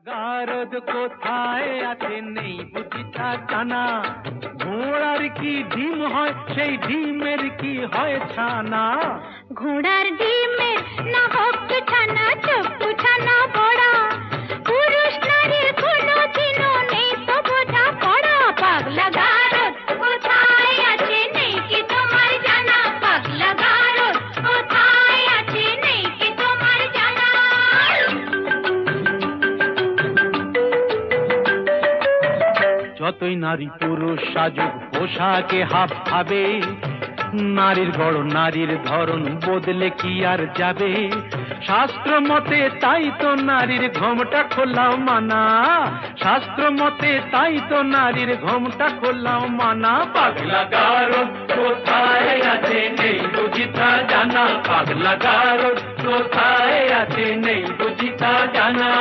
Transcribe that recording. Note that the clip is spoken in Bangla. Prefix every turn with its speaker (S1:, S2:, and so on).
S1: গারদ কোথায় আছে নেই বুঝি তা জানা। ঘোড়ার কি ডিম হয়, সেই ডিমের কি হয় ছানা।
S2: ঘোড়ার ডিমের না হোক ছানা, চোখ ছানা বড়া। পুরুষ নারীর কোনো চিহ্ন নেই তো বোঝা পড়া। পাগলা গারদ কোথায় আছে নেই কি তোমার জানা। পাগলা গারদ কোথায় আছে নেই কি তোমার জানা।
S1: যতই নারী পুরুষ সাজুক পোশাকে হাব ভাবে, নারীর গড় নারীর ধরন বদলে কি আর যাবে। শাস্ত্র মতে তাই তো নারীর ঘোমটা খোলাও মানা। শাস্ত্র মতে তাই তো নারীর ঘোমটা খোলাও মানা। পাগলা গারদ কোথায় আছে নেই বুঝি তা জানা। পাগলা গারদ কোথায় আছে নেই বুঝি তা জানা।